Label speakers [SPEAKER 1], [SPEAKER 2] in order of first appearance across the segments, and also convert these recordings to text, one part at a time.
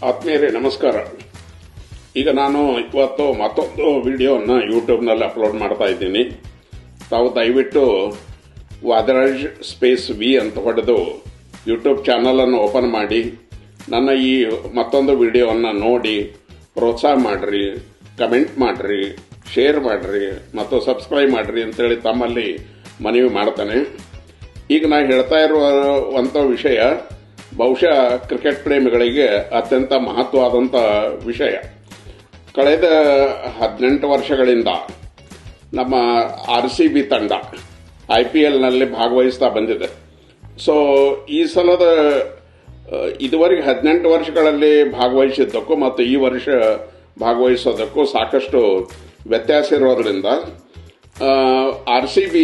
[SPEAKER 1] ಆತ್ಮೀಯರೇ ನಮಸ್ಕಾರ. ಈಗ ನಾನು ಇವತ್ತು ಮತ್ತೊಂದು ವಿಡಿಯೋನ ಯೂಟ್ಯೂಬ್ನಲ್ಲಿ ಅಪ್ಲೋಡ್ ಮಾಡ್ತಾ ಇದ್ದೀನಿ. ತಾವು ದಯವಿಟ್ಟು ವಾದರಾಜ್ ಸ್ಪೇಸ್ ವಿ ಅಂತ ಹೊಡೆದು ಯೂಟ್ಯೂಬ್ ಚಾನಲನ್ನು ಓಪನ್ ಮಾಡಿ ನನ್ನ ಈ ಮತ್ತೊಂದು ವಿಡಿಯೋವನ್ನು ನೋಡಿ ಪ್ರೋತ್ಸಾಹ ಮಾಡಿರಿ, ಕಮೆಂಟ್ ಮಾಡಿರಿ, ಶೇರ್ ಮಾಡಿರಿ ಮತ್ತು ಸಬ್ಸ್ಕ್ರೈಬ್ ಮಾಡಿರಿ ಅಂತೇಳಿ ತಮ್ಮಲ್ಲಿ ಮನವಿ ಮಾಡ್ತಾನೆ. ಈಗ ನಾನು ಹೇಳ್ತಾ ಇರುವಂಥ ವಿಷಯ ಬಹುಶಃ ಕ್ರಿಕೆಟ್ ಪ್ರೇಮಿಗಳಿಗೆ ಅತ್ಯಂತ ಮಹತ್ವವಾದಂಥ ವಿಷಯ. ಕಳೆದ 18 ವರ್ಷಗಳಿಂದ ನಮ್ಮ RCB ತಂಡ IPLನಲ್ಲಿ ಭಾಗವಹಿಸ್ತಾ ಬಂದಿದೆ. ಸೊ ಈ ಸಲದ ಇದುವರೆಗೆ 18 ವರ್ಷಗಳಲ್ಲಿ ಭಾಗವಹಿಸಿದ್ದಕ್ಕೂ ಮತ್ತು ಈ ವರ್ಷ ಭಾಗವಹಿಸೋದಕ್ಕೂ ಸಾಕಷ್ಟು ವ್ಯತ್ಯಾಸ ಇರೋದ್ರಿಂದ RCB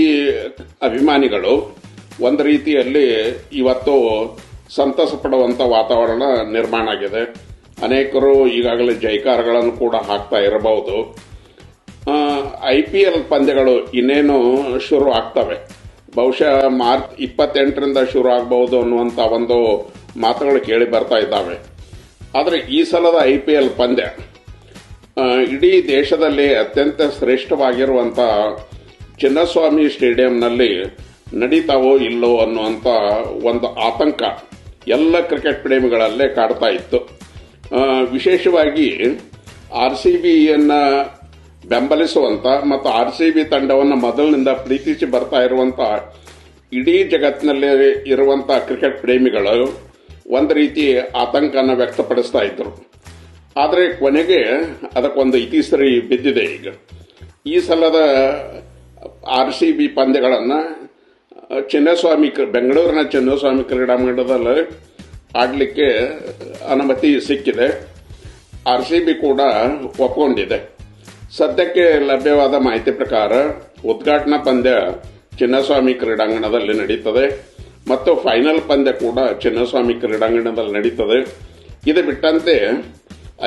[SPEAKER 1] ಅಭಿಮಾನಿಗಳು ಒಂದು ರೀತಿಯಲ್ಲಿ ಇವತ್ತು ಸಂತಸ ಪಡುವಂಥ ವಾತಾವರಣ ನಿರ್ಮಾಣ ಆಗಿದೆ. ಅನೇಕರು ಈಗಾಗಲೇ ಜೈಕಾರಗಳನ್ನು ಕೂಡ ಹಾಕ್ತಾ ಇರಬಹುದು. IPL ಪಂದ್ಯಗಳು ಇನ್ನೇನು ಶುರು ಆಗ್ತವೆ. ಬಹುಶಃ ಮಾರ್ಚ್ 28ರಿಂದ ಶುರು ಆಗಬಹುದು ಅನ್ನುವಂಥ ಒಂದು ಮಾತುಗಳು ಕೇಳಿ ಬರ್ತಾ ಇದ್ದಾವೆ. ಆದರೆ ಈ ಸಲದ IPL ಪಂದ್ಯ ಇಡೀ ದೇಶದಲ್ಲಿ ಅತ್ಯಂತ ಶ್ರೇಷ್ಠವಾಗಿರುವಂಥ ಚಿನ್ನಸ್ವಾಮಿ ಸ್ಟೇಡಿಯಂನಲ್ಲಿ ನಡೀತಾವೋ ಇಲ್ಲೋ ಅನ್ನುವಂಥ ಒಂದು ಆತಂಕ ಎಲ್ಲ ಕ್ರಿಕೆಟ್ ಪ್ರೇಮಿಗಳಲ್ಲೇ ಕಾಡ್ತಾ ಇತ್ತು. ವಿಶೇಷವಾಗಿ RCBಯನ್ನು ಬೆಂಬಲಿಸುವಂಥ ಮತ್ತು RCB ತಂಡವನ್ನು ಮೊದಲಿನಿಂದ ಪ್ರೀತಿಸಿ ಬರ್ತಾ ಇರುವಂಥ ಇಡೀ ಜಗತ್ತಿನಲ್ಲಿ ಇರುವಂಥ ಕ್ರಿಕೆಟ್ ಪ್ರೇಮಿಗಳು ಒಂದು ರೀತಿ ಆತಂಕನ ವ್ಯಕ್ತಪಡಿಸ್ತಾ ಇದ್ರು. ಆದರೆ ಕೊನೆಗೆ ಅದಕ್ಕೊಂದು ಇತಿಶ್ರೀ ಬಿದ್ದಿದೆ. ಈಗ ಈ ಸಲದ RCB ಪಂದ್ಯಗಳನ್ನು ಬೆಂಗಳೂರಿನ ಚಿನ್ನಸ್ವಾಮಿ ಕ್ರೀಡಾಂಗಣದಲ್ಲಿ ಆಡಲಿಕ್ಕೆ ಅನುಮತಿ ಸಿಕ್ಕಿದೆ. RCB ಕೂಡ ಒಪ್ಪಿಕೊಂಡಿದೆ. ಸದ್ಯಕ್ಕೆ ಲಭ್ಯವಾದ ಮಾಹಿತಿ ಪ್ರಕಾರ ಉದ್ಘಾಟನಾ ಪಂದ್ಯ ಚಿನ್ನಸ್ವಾಮಿ ಕ್ರೀಡಾಂಗಣದಲ್ಲಿ ನಡೀತದೆ ಮತ್ತು ಫೈನಲ್ ಪಂದ್ಯ ಕೂಡ ಚಿನ್ನಸ್ವಾಮಿ ಕ್ರೀಡಾಂಗಣದಲ್ಲಿ ನಡೀತದೆ. ಇದು ಬಿಟ್ಟಂತೆ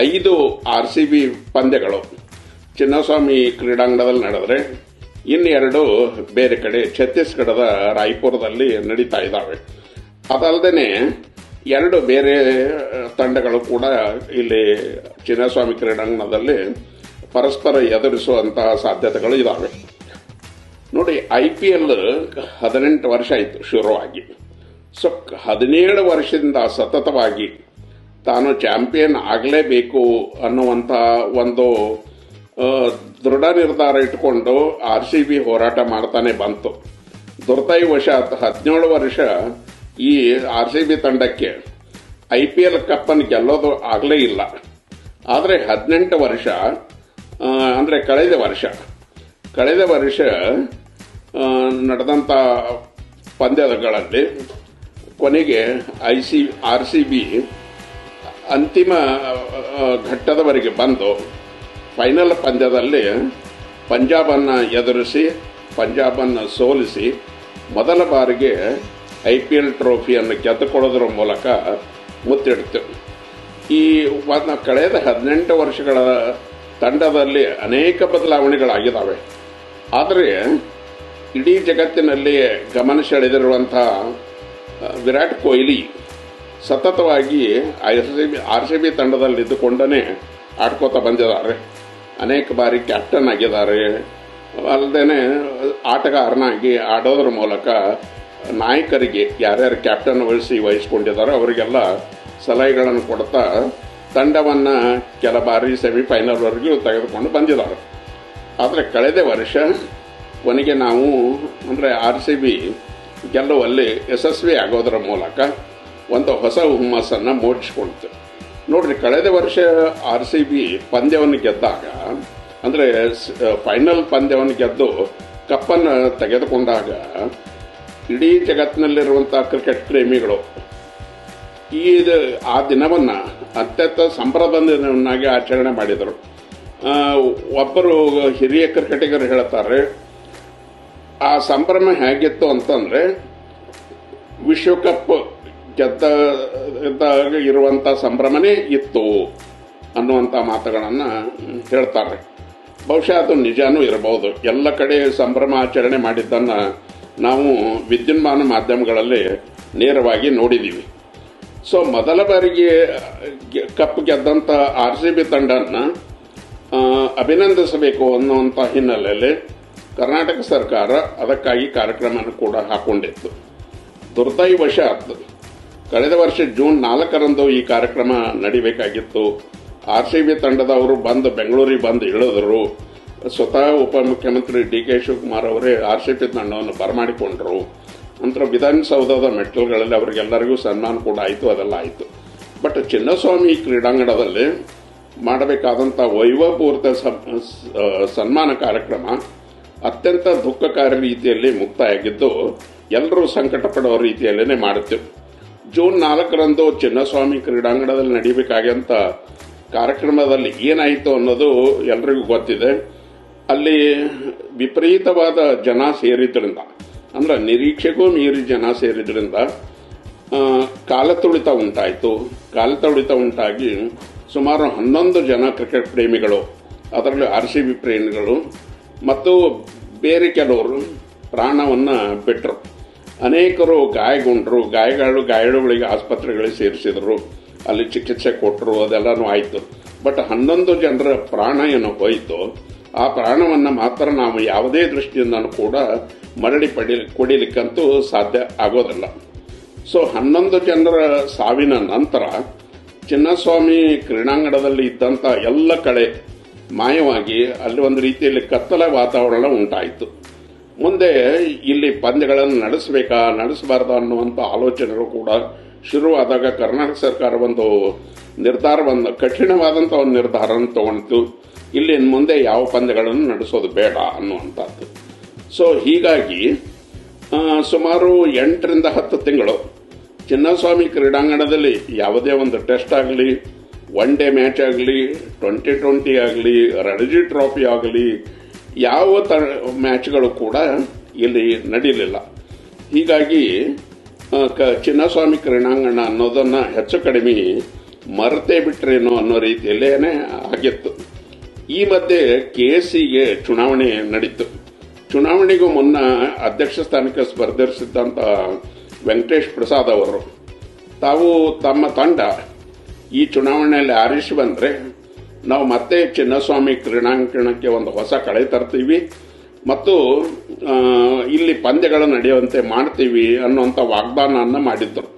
[SPEAKER 1] 5 RCB ಪಂದ್ಯಗಳು ಚಿನ್ನಸ್ವಾಮಿ ಕ್ರೀಡಾಂಗಣದಲ್ಲಿ ನಡೆದರೆ ಇನ್ನೆರಡು ಬೇರೆ ಕಡೆ ಛತ್ತೀಸ್ಗಢದ ರಾಯ್ಪುರದಲ್ಲಿ ನಡೀತಾ ಇದ್ದಾವೆ. ಅದಲ್ಲದೆ 2 ಬೇರೆ ತಂಡಗಳು ಕೂಡ ಇಲ್ಲಿ ಚಿನ್ನಸ್ವಾಮಿ ಕ್ರೀಡಾಂಗಣದಲ್ಲಿ ಪರಸ್ಪರ ಎದುರಿಸುವಂತಹ ಸಾಧ್ಯತೆಗಳು ಇದ್ದಾವೆ. ನೋಡಿ, IPL 18 ವರ್ಷ ಆಯಿತು ಶುರುವಾಗಿ. ಸೊ 17 ವರ್ಷದಿಂದ ಸತತವಾಗಿ ತಾನು ಚಾಂಪಿಯನ್ ಆಗಲೇಬೇಕು ಅನ್ನುವಂಥ ಒಂದು ದೃಢ ನಿರ್ಧಾರ ಇಟ್ಕೊಂಡು RCB ಹೋರಾಟ ಮಾಡ್ತಾನೆ ಬಂತು. ದುರ್ದೈವಶಾತ್ 17 ವರ್ಷ ಈ RCB ತಂಡಕ್ಕೆ IPL ಕಪ್ಪನ್ನು ಗೆಲ್ಲೋದು ಆಗಲೇ ಇಲ್ಲ. ಆದರೆ 18 ವರ್ಷ ಅಂದರೆ ಕಳೆದ ವರ್ಷ ನಡೆದಂಥ ಪಂದ್ಯಗಳಲ್ಲಿ ಕೊನೆಗೆ RCB ಅಂತಿಮ ಘಟ್ಟದವರೆಗೆ ಬಂದು ಫೈನಲ್ ಪಂದ್ಯದಲ್ಲಿ ಪಂಜಾಬನ್ನು ಎದುರಿಸಿ ಪಂಜಾಬನ್ನು ಸೋಲಿಸಿ ಮೊದಲ ಬಾರಿಗೆ IPL ಟ್ರೋಫಿಯನ್ನು ಗೆದ್ದುಕೊಳ್ಳೋದ್ರ ಮೂಲಕ ಮುತ್ತಿಡ್ತು. ಈ ಕಳೆದ 18 ವರ್ಷಗಳ ತಂಡದಲ್ಲಿ ಅನೇಕ ಬದಲಾವಣೆಗಳಾಗಿದ್ದಾವೆ. ಆದರೆ ಇಡೀ ಜಗತ್ತಿನಲ್ಲಿ ಗಮನ ಸೆಳೆದಿರುವಂಥ ವಿರಾಟ್ ಕೊಹ್ಲಿ ಸತತವಾಗಿ RCB ತಂಡದಲ್ಲಿದ್ದುಕೊಂಡೇ ಆಡ್ಕೋತಾ ಬಂದಿದ್ದಾರೆ. ಅನೇಕ ಬಾರಿ ಕ್ಯಾಪ್ಟನ್ ಆಗಿದ್ದಾರೆ. ಅಲ್ಲದೆ ಆಟಗಾರನಾಗಿ ಆಡೋದ್ರ ಮೂಲಕ ನಾಯಕರಿಗೆ ಯಾರ್ಯಾರು ಕ್ಯಾಪ್ಟನ್ ವಹಿಸಿಕೊಂಡಿದ್ದಾರೋ ಅವರಿಗೆಲ್ಲ ಸಲಹೆಗಳನ್ನು ಕೊಡ್ತಾ ತಂಡವನ್ನು ಕೆಲ ಬಾರಿ ಸೆಮಿಫೈನಲ್ವರೆಗೂ ತೆಗೆದುಕೊಂಡು ಬಂದಿದ್ದಾರೆ. ಆದರೆ ಕಳೆದ ವರ್ಷ ಕೊನೆಗೆ ನಾವು ಅಂದರೆ RCB ಗೆಲ್ಲುವಲ್ಲಿ ಯಶಸ್ವಿ ಆಗೋದರ ಮೂಲಕ ಒಂದು ಹೊಸ ಹುಮ್ಮಸ್ಸನ್ನು ಮೂಡಿಸಿಕೊಳ್ತು. ನೋಡ್ರಿ, ಕಳೆದ ವರ್ಷ RCB ಪಂದ್ಯವನ್ನು ಗೆದ್ದಾಗ ಅಂದರೆ ಫೈನಲ್ ಪಂದ್ಯವನ್ನು ಗೆದ್ದು ಕಪ್ಪನ್ನು ತೆಗೆದುಕೊಂಡಾಗ ಇಡೀ ಜಗತ್ತಿನಲ್ಲಿರುವಂಥ ಕ್ರಿಕೆಟ್ ಪ್ರೇಮಿಗಳು ಆ ದಿನವನ್ನು ಅತ್ಯಂತ ಸಂಭ್ರಮದನ್ನಾಗಿ ಆಚರಣೆ ಮಾಡಿದರು. ಒಬ್ಬರು ಹಿರಿಯ ಕ್ರಿಕೆಟಿಗರು ಹೇಳ್ತಾರೆ, ಆ ಸಂಭ್ರಮ ಹೇಗಿತ್ತು ಅಂತಂದರೆ ವಿಶ್ವಕಪ್ ಗೆದ್ದಾಗ ಇರುವಂಥ ಸಂಭ್ರಮನೇ ಇತ್ತು ಅನ್ನುವಂಥ ಮಾತುಗಳನ್ನು ಹೇಳ್ತಾರೆ. ಬಹುಶಃ ಅದು ನಿಜಾನೂ ಇರಬಹುದು. ಎಲ್ಲ ಕಡೆ ಸಂಭ್ರಮ ಆಚರಣೆ ಮಾಡಿದ್ದನ್ನು ನಾವು ವಿದ್ಯುನ್ಮಾನ ಮಾಧ್ಯಮಗಳಲ್ಲಿ ನೇರವಾಗಿ ನೋಡಿದ್ದೀವಿ. ಸೊ ಮೊದಲ ಬಾರಿಗೆ ಕಪ್ ಗೆದ್ದಂತ RCB ತಂಡನ ಅಭಿನಂದಿಸಬೇಕು ಅನ್ನುವಂಥ ಹಿನ್ನೆಲೆಯಲ್ಲಿ ಕರ್ನಾಟಕ ಸರ್ಕಾರ ಅದಕ್ಕಾಗಿ ಕಾರ್ಯಕ್ರಮನ ಕೂಡ ಹಾಕೊಂಡಿತ್ತು. ದುರ್ದೈವಶಾತ್ ಕಳೆದ ವರ್ಷ ಜೂನ್ 4ರಂದು ಈ ಕಾರ್ಯಕ್ರಮ ನಡಿಬೇಕಾಗಿತ್ತು. RCB ತಂಡದವರು ಬೆಂಗಳೂರಿಗೆ ಬಂದು ಇಳಿದ್ರು. ಸ್ವತಃ ಉಪಮುಖ್ಯಮಂತ್ರಿ DK ಶಿವಕುಮಾರ್ ಅವರೇ RCB ತಂಡವನ್ನು ಬರಮಾಡಿಕೊಂಡ್ರು. ನಂತರ ವಿಧಾನಸೌಧದ ಮೆಟ್ಟಲುಗಳಲ್ಲಿ ಅವರಿಗೆಲ್ಲರಿಗೂ ಸನ್ಮಾನ ಕೂಡ ಆಯಿತು, ಅದೆಲ್ಲ ಆಯಿತು. ಬಟ್ ಚಿನ್ನಸ್ವಾಮಿ ಕ್ರೀಡಾಂಗಣದಲ್ಲಿ ಮಾಡಬೇಕಾದಂಥ ವೈಭವಪೂರಿತ ಸನ್ಮಾನ ಕಾರ್ಯಕ್ರಮ ಅತ್ಯಂತ ದುಃಖಕಾರಿ ರೀತಿಯಲ್ಲಿ ಮುಕ್ತಾಯಾಗಿದ್ದು ಎಲ್ಲರೂ ಸಂಕಟ ಪಡುವ ರೀತಿಯಲ್ಲೇ ಮಾಡುತ್ತೇವೆ. ಜೂನ್ 4ರಂದು ಚಿನ್ನಸ್ವಾಮಿ ಕ್ರೀಡಾಂಗಣದಲ್ಲಿ ನಡೀಬೇಕಾದಂಥ ಕಾರ್ಯಕ್ರಮದಲ್ಲಿ ಏನಾಯಿತು ಅನ್ನೋದು ಎಲ್ರಿಗೂ ಗೊತ್ತಿದೆ. ಅಲ್ಲಿ ವಿಪರೀತವಾದ ಜನ ಸೇರಿದ್ರಿಂದ, ಅಂದ್ರೆ ನಿರೀಕ್ಷೆಗೂ ಮೀರಿ ಜನ ಸೇರಿದ್ರಿಂದ ಕಾಲತುಳಿತ ಉಂಟಾಯಿತು. ಕಾಲತುಳಿತ ಉಂಟಾಗಿ ಸುಮಾರು 11 ಜನ ಕ್ರಿಕೆಟ್ ಪ್ರೇಮಿಗಳು, ಅದರಲ್ಲಿ RCB ಪ್ರೇಮಿಗಳು ಮತ್ತು ಬೇರೆ ಕೆಲವರು ಪ್ರಾಣವನ್ನು ಬಿಟ್ಟರು. ಅನೇಕರು ಗಾಯಗೊಂಡರು. ಗಾಯಾಳುಗಳಿಗೆ ಆಸ್ಪತ್ರೆಗಳಿಗೆ ಸೇರಿಸಿದ್ರು, ಅಲ್ಲಿ ಚಿಕಿತ್ಸೆ ಕೊಟ್ಟರು, ಅದೆಲ್ಲನೂ ಆಯಿತು. ಬಟ್ 11 ಜನರ ಪ್ರಾಣ ಏನು ಹೋಯಿತು, ಆ ಪ್ರಾಣವನ್ನು ಮಾತ್ರ ನಾವು ಯಾವುದೇ ದೃಷ್ಟಿಯಿಂದನೂ ಕೂಡ ಮರಳಿ ಕೊಡಿಲಿಕ್ಕಂತೂ ಸಾಧ್ಯ ಆಗೋದಿಲ್ಲ. ಸೊ 11 ಜನರ ಸಾವಿನ ನಂತರ ಚಿನ್ನಸ್ವಾಮಿ ಕ್ರೀಡಾಂಗಣದಲ್ಲಿ ಇದ್ದಂಥ ಎಲ್ಲ ಕಡೆ ಮಾಯವಾಗಿ ಅಲ್ಲಿ ಒಂದು ರೀತಿಯಲ್ಲಿ ಕತ್ತಲ ವಾತಾವರಣ ಉಂಟಾಯಿತು. ಮುಂದೆ ಇಲ್ಲಿ ಪಂದ್ಯಗಳನ್ನು ನಡೆಸಬಾರ್ದು ಅನ್ನುವಂಥ ಆಲೋಚನೆಗಳು ಕೂಡ ಶುರುವಾದಾಗ ಕರ್ನಾಟಕ ಸರ್ಕಾರ ಒಂದು ಕಠಿಣವಾದಂಥ ಒಂದು ನಿರ್ಧಾರವನ್ನು ತಗೊಂಡಿತು. ಇಲ್ಲಿ ಮುಂದೆ ಯಾವ ಪಂದ್ಯಗಳನ್ನು ನಡೆಸೋದು ಬೇಡ ಅನ್ನುವಂಥದ್ದು. ಸೊ ಹೀಗಾಗಿ ಸುಮಾರು 8ರಿಂದ 10 ತಿಂಗಳು ಚಿನ್ನಸ್ವಾಮಿ ಕ್ರೀಡಾಂಗಣದಲ್ಲಿ ಯಾವುದೇ ಒಂದು ಟೆಸ್ಟ್ ಆಗಲಿ, ಒನ್ ಡೇ ಮ್ಯಾಚ್ ಆಗಲಿ, 2020 ಆಗಲಿ, ರಣಜಿ ಟ್ರೋಫಿ ಆಗಲಿ, ಯಾವ ಮ್ಯಾಚ್ಗಳು ಕೂಡ ಇಲ್ಲಿ ನಡೀಲಿಲ್ಲ. ಹೀಗಾಗಿ ಚಿನ್ನಸ್ವಾಮಿ ಕ್ರೀಡಾಂಗಣ ಅನ್ನೋದನ್ನ ಹೆಚ್ಚು ಕಡಿಮೆ ಮರೆತೇ ಬಿಟ್ರೇನೋ ಅನ್ನೋ ರೀತಿಯಲ್ಲೇನೆ ಆಗಿತ್ತು. ಈ ಮಧ್ಯೆ KSCಗೆ ಚುನಾವಣೆ ನಡೀತು. ಚುನಾವಣೆಗೂ ಮುನ್ನ ಅಧ್ಯಕ್ಷ ಸ್ಥಾನಕ್ಕೆ ಸ್ಪರ್ಧಿಸಿದ್ದಂಥ ವೆಂಕಟೇಶ್ ಪ್ರಸಾದ್ ಅವರು ತಾವು ತಮ್ಮ ತಂಡ ಈ ಚುನಾವಣೆಯಲ್ಲಿ ಆರಿಸಿ ಬಂದರೆ ನಾವು ಮತ್ತೆ ಚಿನ್ನಸ್ವಾಮಿ ಕ್ರೀಡಾಂಗಣಕ್ಕೆ ಒಂದು ಹೊಸ ಕಳೆ ತರ್ತೀವಿ ಮತ್ತು ಇಲ್ಲಿ ಪಂದ್ಯಗಳು ನಡೆಯುವಂತೆ ಮಾಡ್ತೀವಿ ಅನ್ನುವಂಥ ವಾಗ್ದಾನವನ್ನು ಮಾಡಿದ್ದರು.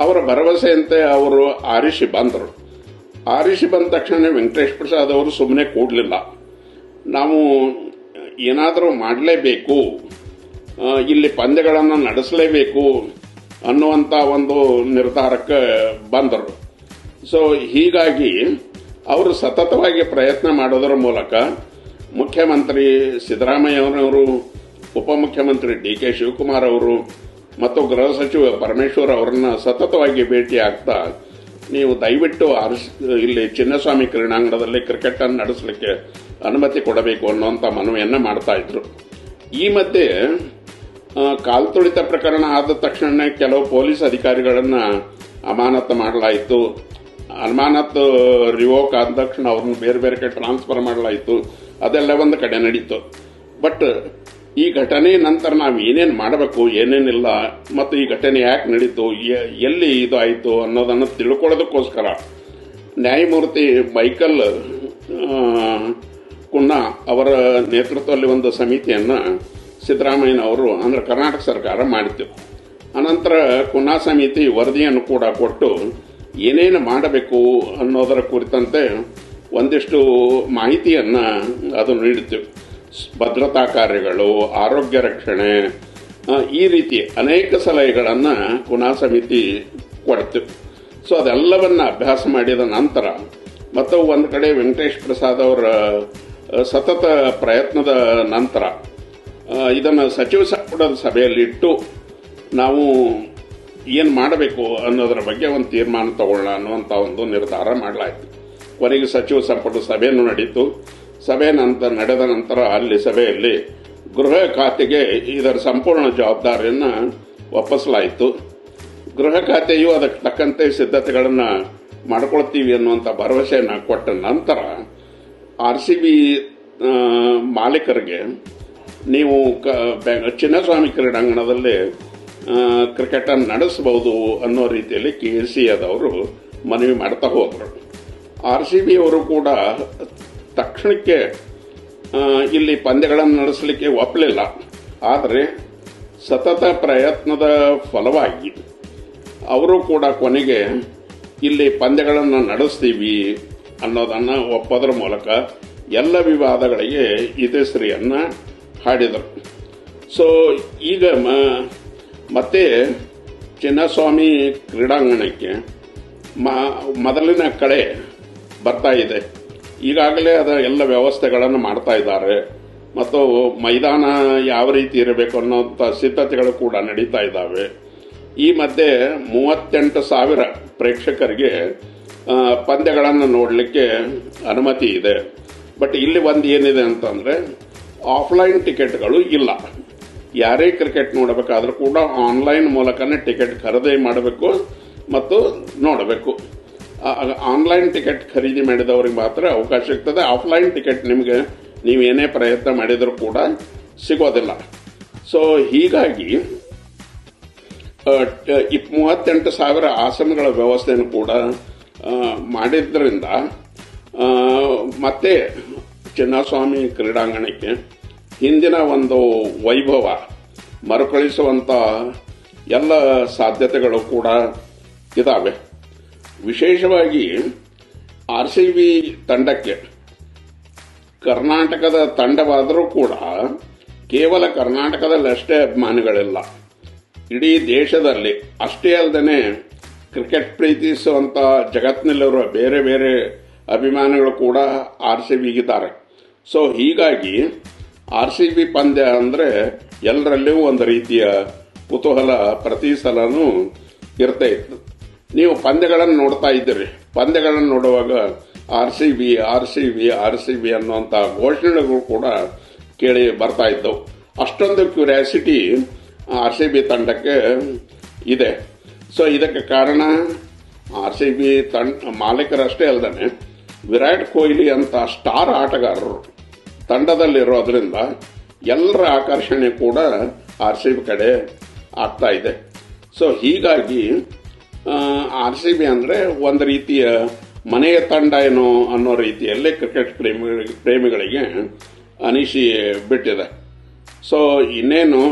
[SPEAKER 1] ಅವರ ಭರವಸೆಯಂತೆ ಅವರು ಆರಿಸಿ ಬಂದರು. ಆರಿಸಿ ಬಂದ ತಕ್ಷಣ ವೆಂಕಟೇಶ್ ಪ್ರಸಾದ್ ಅವರು ಸುಮ್ಮನೆ ಕೂಡಲಿಲ್ಲ. ನಾವು ಏನಾದರೂ ಮಾಡಲೇಬೇಕು, ಇಲ್ಲಿ ಪಂದ್ಯಗಳನ್ನು ನಡೆಸಲೇಬೇಕು ಅನ್ನುವಂಥ ಒಂದು ನಿರ್ಧಾರಕ್ಕೆ ಬಂದರು. ಸೊ ಹೀಗಾಗಿ ಅವರು ಸತತವಾಗಿ ಪ್ರಯತ್ನ ಮಾಡೋದರ ಮೂಲಕ ಮುಖ್ಯಮಂತ್ರಿ ಸಿದ್ದರಾಮಯ್ಯನವರು, ಉಪಮುಖ್ಯಮಂತ್ರಿ DK ಶಿವಕುಮಾರ್ ಅವರು ಮತ್ತು ಗೃಹ ಸಚಿವ ಪರಮೇಶ್ವರ್ ಅವರನ್ನ ಸತತವಾಗಿ ಭೇಟಿ ಆಗ್ತಾ ನೀವು ದಯವಿಟ್ಟು ಇಲ್ಲಿ ಚಿನ್ನಸ್ವಾಮಿ ಕ್ರೀಡಾಂಗಣದಲ್ಲಿ ಕ್ರಿಕೆಟ್ ಅನ್ನು ನಡೆಸಲಿಕ್ಕೆ ಅನುಮತಿ ಕೊಡಬೇಕು ಅನ್ನುವಂಥ ಮನವಿಯನ್ನು ಮಾಡ್ತಾ ಇದ್ರು. ಈ ಮಧ್ಯೆ ಕಾಲ್ತುಳಿತ ಪ್ರಕರಣ ಆದ ತಕ್ಷಣ ಕೆಲವು ಪೊಲೀಸ್ ಅಧಿಕಾರಿಗಳನ್ನ ಅಮಾನತು ಮಾಡಲಾಯಿತು. ಅಮಾನತು ರಿವೋಕ್ ಆದ ತಕ್ಷಣ ಅವ್ರನ್ನ ಬೇರೆ ಬೇರೆ ಕಡೆ ಟ್ರಾನ್ಸ್ಫರ್ ಮಾಡಲಾಯಿತು. ಅದೆಲ್ಲ ಒಂದು ಕಡೆ ನಡೀತು. ಬಟ್ ಈ ಘಟನೆ ನಂತರ ನಾವು ಏನೇನು ಮಾಡಬೇಕು, ಏನೇನಿಲ್ಲ, ಮತ್ತು ಈ ಘಟನೆ ಯಾಕೆ ನಡೀತು, ಎಲ್ಲಿ ಇದು ಆಯಿತು ಅನ್ನೋದನ್ನು ತಿಳ್ಕೊಳ್ಳೋದಕ್ಕೋಸ್ಕರ ನ್ಯಾಯಮೂರ್ತಿ ಮೈಕಲ್ ಕುನ್ನಾ ಅವರ ನೇತೃತ್ವದಲ್ಲಿ ಒಂದು ಸಮಿತಿಯನ್ನು ಸಿದ್ದರಾಮಯ್ಯನವರು ಅಂದರೆ ಕರ್ನಾಟಕ ಸರ್ಕಾರ ಮಾಡಿತು. ಅನಂತರ ಕುನ್ನಾ ಸಮಿತಿ ವರದಿಯನ್ನು ಕೂಡ ಕೊಟ್ಟು ಏನೇನು ಮಾಡಬೇಕು ಅನ್ನೋದರ ಕುರಿತಂತೆ ಒಂದಿಷ್ಟು ಮಾಹಿತಿಯನ್ನು ಅದು ನೀಡಿತು. ಭದ್ರತಾ ಕಾರ್ಯಗಳು, ಆರೋಗ್ಯ ರಕ್ಷಣೆ, ಈ ರೀತಿ ಅನೇಕ ಸಲಹೆಗಳನ್ನು ಕುನ್ನಾ ಸಮಿತಿ ಕೊಡ್ತು. ಸೊ ಅದೆಲ್ಲವನ್ನ ಅಭ್ಯಾಸ ಮಾಡಿದ ನಂತರ ಮತ್ತು ಒಂದು ಕಡೆ ವೆಂಕಟೇಶ್ ಪ್ರಸಾದ್ ಅವರ ಸತತ ಪ್ರಯತ್ನದ ನಂತರ ಇದನ್ನು ಸಚಿವ ಸಂಪುಟದ ಸಭೆಯಲ್ಲಿ ಇಟ್ಟು ನಾವು ಏನು ಮಾಡಬೇಕು ಅನ್ನೋದರ ಬಗ್ಗೆ ಒಂದು ತೀರ್ಮಾನ ತಗೊಳ್ಳೋಣ ಅನ್ನುವಂಥ ಒಂದು ನಿರ್ಧಾರ ಮಾಡಲಾಯಿತು. ಕೊನೆಗೆ ಸಚಿವ ಸಂಪುಟ ಸಭೆಯನ್ನು ನಡೀತು. ಸಭೆ ನಡೆದ ನಂತರ ಅಲ್ಲಿ ಸಭೆಯಲ್ಲಿ ಗೃಹ ಖಾತೆಗೆ ಇದರ ಸಂಪೂರ್ಣ ಜವಾಬ್ದಾರಿಯನ್ನು ಒಪ್ಪಿಸಲಾಯಿತು. ಗೃಹ ಖಾತೆಯು ಅದಕ್ಕೆ ತಕ್ಕಂತೆ ಸಿದ್ಧತೆಗಳನ್ನು ಮಾಡ್ಕೊಳ್ತೀವಿ ಅನ್ನುವಂಥ ಭರವಸೆಯನ್ನು ಕೊಟ್ಟ ನಂತರ RCB ಮಾಲೀಕರಿಗೆ ನೀವು ಚಿನ್ನಸ್ವಾಮಿ ಕ್ರೀಡಾಂಗಣದಲ್ಲಿ ಕ್ರಿಕೆಟನ್ನು ನಡೆಸಬಹುದು ಅನ್ನೋ ರೀತಿಯಲ್ಲಿ KC ಆದವರು ಮನವಿ ಮಾಡ್ತಾ ಹೋದರು. RCB ಅವರು ಕೂಡ ತಕ್ಷಣಕ್ಕೆ ಇಲ್ಲಿ ಪಂದ್ಯಗಳನ್ನು ನಡೆಸಲಿಕ್ಕೆ ಒಪ್ಪಲಿಲ್ಲ. ಆದರೆ ಸತತ ಪ್ರಯತ್ನದ ಫಲವಾಗಿ ಅವರು ಕೂಡ ಕೊನೆಗೆ ಇಲ್ಲಿ ಪಂದ್ಯಗಳನ್ನು ನಡೆಸ್ತೀವಿ ಅನ್ನೋದನ್ನು ಒಪ್ಪೋದ್ರ ಮೂಲಕ ಎಲ್ಲ ವಿವಾದಗಳಿಗೆ ಇತಿಶ್ರೀಯನ್ನು ಹಾಡಿದರು. ಸೊ ಈಗ ಮತ್ತೆ ಚಿನ್ನಸ್ವಾಮಿ ಕ್ರೀಡಾಂಗಣಕ್ಕೆ ಮೊದಲಿನ ಕಳೆ ಬರ್ತಾ ಇದೆ. ಈಗಾಗಲೇ ಅದರ ಎಲ್ಲ ವ್ಯವಸ್ಥೆಗಳನ್ನು ಮಾಡ್ತಾ ಇದ್ದಾರೆ ಮತ್ತು ಮೈದಾನ ಯಾವ ರೀತಿ ಇರಬೇಕು ಅನ್ನೋಂಥ ಸಿದ್ಧತೆಗಳು ಕೂಡ ನಡೀತಾ ಇದ್ದಾವೆ. ಈ ಮಧ್ಯೆ 38,000 ಪ್ರೇಕ್ಷಕರಿಗೆ ಪಂದ್ಯಗಳನ್ನು ನೋಡಲಿಕ್ಕೆ ಅನುಮತಿ ಇದೆ. ಬಟ್ ಇಲ್ಲಿ ಒಂದು ಏನಿದೆ ಅಂತಂದರೆ ಆಫ್ಲೈನ್ ಟಿಕೆಟ್ಗಳು ಇಲ್ಲ. ಯಾರೇ ಕ್ರಿಕೆಟ್ ನೋಡಬೇಕಾದ್ರೂ ಕೂಡ ಆನ್ಲೈನ್ ಮೂಲಕನೇ ಟಿಕೆಟ್ ಖರೀದಿ ಮಾಡಬೇಕು ಮತ್ತು ನೋಡಬೇಕು. ಆನ್ಲೈನ್ ಟಿಕೆಟ್ ಖರೀದಿ ಮಾಡಿದವರಿಗೆ ಮಾತ್ರ ಅವಕಾಶ ಸಿಗ್ತದೆ. ಆಫ್ಲೈನ್ ಟಿಕೆಟ್ ನಿಮಗೆ ನೀವೇನೇ ಪ್ರಯತ್ನ ಮಾಡಿದರೂ ಕೂಡ ಸಿಗೋದಿಲ್ಲ. ಸೊ ಹೀಗಾಗಿ 38,000 ಆಸನಗಳ ವ್ಯವಸ್ಥೆಯನ್ನು ಕೂಡ ಮಾಡಿದ್ರಿಂದ ಮತ್ತೆ ಚಿನ್ನಸ್ವಾಮಿ ಕ್ರೀಡಾಂಗಣಕ್ಕೆ ಹಿಂದಿನ ಒಂದು ವೈಭವ ಮರುಕಳಿಸುವಂಥ ಎಲ್ಲ ಸಾಧ್ಯತೆಗಳು ಕೂಡ ಇದ್ದಾವೆ. ವಿಶೇಷವಾಗಿ RCB ತಂಡಕ್ಕೆ ಕರ್ನಾಟಕದ ತಂಡವಾದರೂ ಕೂಡ ಕೇವಲ ಕರ್ನಾಟಕದಲ್ಲಷ್ಟೇ ಅಭಿಮಾನಿಗಳಿಲ್ಲ, ಇಡೀ ದೇಶದಲ್ಲಿ ಅಷ್ಟೇ ಅಲ್ಲದೆ ಕ್ರಿಕೆಟ್ ಪ್ರೀತಿಸುವಂಥ ಜಗತ್ತಿನಲ್ಲಿರುವ ಬೇರೆ ಬೇರೆ ಅಭಿಮಾನಿಗಳು ಕೂಡ RCBಗಿದ್ದಾರೆ. ಸೊ ಹೀಗಾಗಿ RCB ಪಂದ್ಯ ಅಂದರೆ ಎಲ್ಲರಲ್ಲಿಯೂ ಒಂದು ರೀತಿಯ ಕುತೂಹಲ ಪ್ರತಿ ಸಲನೂ ಇರ್ತಾ ಇತ್ತು. ನೀವು ಪಂದ್ಯಗಳನ್ನು ನೋಡ್ತಾ ಇದ್ದೀರಿ. ಪಂದ್ಯಗಳನ್ನು ನೋಡುವಾಗ RCB ಅನ್ನುವಂಥ ಘೋಷಣೆಗಳು ಕೂಡ ಕೇಳಿ ಬರ್ತಾ ಇದ್ದವು. ಅಷ್ಟೊಂದು ಕ್ಯೂರಿಯಾಸಿಟಿ RCB ತಂಡಕ್ಕೆ ಇದೆ. ಸೊ ಇದಕ್ಕೆ ಕಾರಣ RCB ಮಾಲೀಕರಷ್ಟೇ ಅಲ್ಲದೆ ವಿರಾಟ್ ಕೊಹ್ಲಿ ಅಂತ ಸ್ಟಾರ್ ಆಟಗಾರರು ತಂಡದಲ್ಲಿರೋದ್ರಿಂದ ಎಲ್ಲರ ಆಕರ್ಷಣೆ ಕೂಡ RCB ಕಡೆ ಆಗ್ತಾ ಇದೆ. ಸೊ ಹೀಗಾಗಿ RCB ಅಂದರೆ ಒಂದು ರೀತಿಯ ಮನೆಯ ತಂಡ ಏನೋ ಅನ್ನೋ ರೀತಿಯಲ್ಲಿ ಕ್ರಿಕೆಟ್ ಪ್ರೇಮಿಗಳಿಗೆ ಅನಿಸಿ ಬಿಟ್ಟಿದೆ. ಸೊ ಇನ್ನೇನು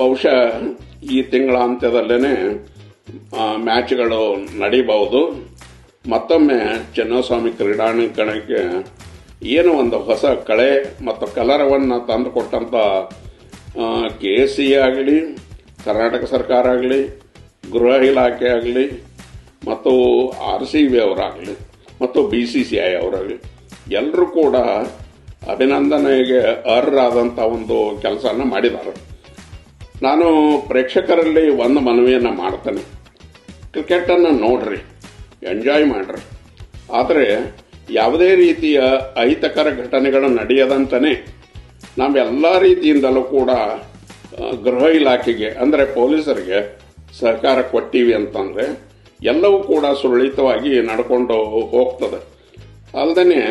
[SPEAKER 1] ಬಹುಶಃ ಈ ತಿಂಗಳ ಅಂತ್ಯದಲ್ಲೇ ಮ್ಯಾಚ್ಗಳು ನಡೀಬಹುದು. ಮತ್ತೊಮ್ಮೆ ಚಿನ್ನಸ್ವಾಮಿ ಕ್ರೀಡಾಂಗಣಕ್ಕೆ ಏನು ಒಂದು ಹೊಸ ಕಳೆ ಮತ್ತು ಕಲರವನ್ನು ತಂದುಕೊಟ್ಟಂಥ KC ಆಗಲಿ, ಕರ್ನಾಟಕ ಸರ್ಕಾರ ಆಗಲಿ, ಗೃಹ ಇಲಾಖೆ ಆಗಲಿ ಮತ್ತು RCB ಅವರಾಗಲಿ ಮತ್ತು BCCI ಅವರಾಗಲಿ ಎಲ್ಲರೂ ಕೂಡ ಅಭಿನಂದನೆಗೆ ಅರ್ಹರಾದಂಥ ಒಂದು ಕೆಲಸನ ಮಾಡಿದ್ದಾರೆ. ನಾನು ಪ್ರೇಕ್ಷಕರಲ್ಲಿ ಒಂದು ಮನವಿಯನ್ನು ಮಾಡ್ತೇನೆ. ಕ್ರಿಕೆಟನ್ನು ನೋಡ್ರಿ, ಎಂಜಾಯ್ ಮಾಡ್ರಿ. ಆದರೆ ಯಾವುದೇ ರೀತಿಯ ಅಹಿತಕರ ಘಟನೆಗಳು ನಡೆಯದಂತನೇ ನಾವೆಲ್ಲ ರೀತಿಯಿಂದಲೂ ಕೂಡ ಗೃಹ ಇಲಾಖೆಗೆ ಅಂದರೆ ಪೊಲೀಸರಿಗೆ ಸಹಕಾರ ಕೊಟ್ಟಿವಿ ಅಂತಂದರೆ ಎಲ್ಲವೂ ಕೂಡ ಸುರಳಿತವಾಗಿ ನಡ್ಕೊಂಡು ಹೋಗ್ತದೆ. ಅಲ್ಲದೆ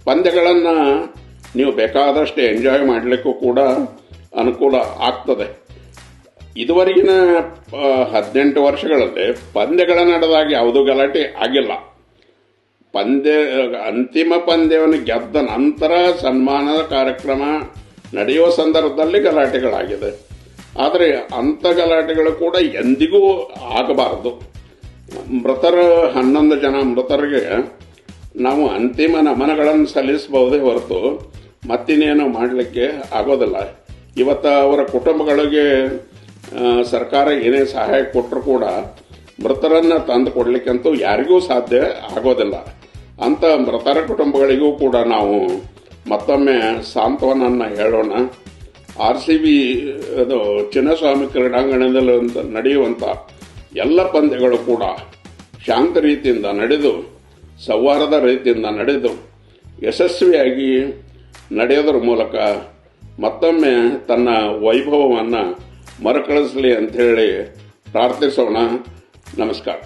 [SPEAKER 1] ಪಂದ್ಯಗಳನ್ನು ನೀವು ಬೇಕಾದಷ್ಟು ಎಂಜಾಯ್ ಮಾಡಲಿಕ್ಕೂ ಕೂಡ ಅನುಕೂಲ ಆಗ್ತದೆ. ಇದುವರೆಗಿನ 18 ವರ್ಷಗಳಲ್ಲಿ ಪಂದ್ಯಗಳ ನಡೆದಾಗ ಯಾವುದೂ ಗಲಾಟೆ ಆಗಿಲ್ಲ. ಅಂತಿಮ ಪಂದ್ಯವನ್ನು ಗೆದ್ದ ನಂತರ ಸನ್ಮಾನದ ಕಾರ್ಯಕ್ರಮ ನಡೆಯುವ ಸಂದರ್ಭದಲ್ಲಿ ಗಲಾಟೆಗಳಾಗಿದೆ. ಆದರೆ ಅಂಥ ಗಲಾಟೆಗಳು ಕೂಡ ಎಂದಿಗೂ ಆಗಬಾರದು. ಮೃತರ 11 ಜನ ಮೃತರಿಗೆ ನಾವು ಅಂತಿಮ ನಮನಗಳನ್ನು ಸಲ್ಲಿಸಬಹುದೇ ಹೊರತು ಮತ್ತಿನ್ನೇನು ಮಾಡಲಿಕ್ಕೆ ಆಗೋದಿಲ್ಲ. ಇವತ್ತು ಅವರ ಕುಟುಂಬಗಳಿಗೆ ಸರ್ಕಾರ ಏನೇ ಸಹಾಯ ಕೊಟ್ಟರು ಕೂಡ ಮೃತರನ್ನು ತಂದು ಕೊಡಲಿಕ್ಕಂತೂ ಯಾರಿಗೂ ಸಾಧ್ಯ ಆಗೋದಿಲ್ಲ. ಅಂಥ ಮೃತರ ಕುಟುಂಬಗಳಿಗೂ ಕೂಡ ನಾವು ಮತ್ತೊಮ್ಮೆ ಸಾಂತ್ವನವನ್ನು ಹೇಳೋಣ. RCB ಚಿನ್ನಸ್ವಾಮಿ ಕ್ರೀಡಾಂಗಣದಲ್ಲಿ ನಡೆಯುವಂಥ ಎಲ್ಲ ಪಂದ್ಯಗಳು ಕೂಡ ಶಾಂತ ರೀತಿಯಿಂದ ನಡೆದು ಸೌಹಾರ್ದ ರೀತಿಯಿಂದ ನಡೆದು ಯಶಸ್ವಿಯಾಗಿ ನಡೆಯೋದ್ರ ಮೂಲಕ ಮತ್ತೊಮ್ಮೆ ತನ್ನ ವೈಭವವನ್ನು ಮರುಕಳಿಸಲಿ ಅಂಥೇಳಿ ಪ್ರಾರ್ಥಿಸೋಣ. ನಮಸ್ಕಾರ.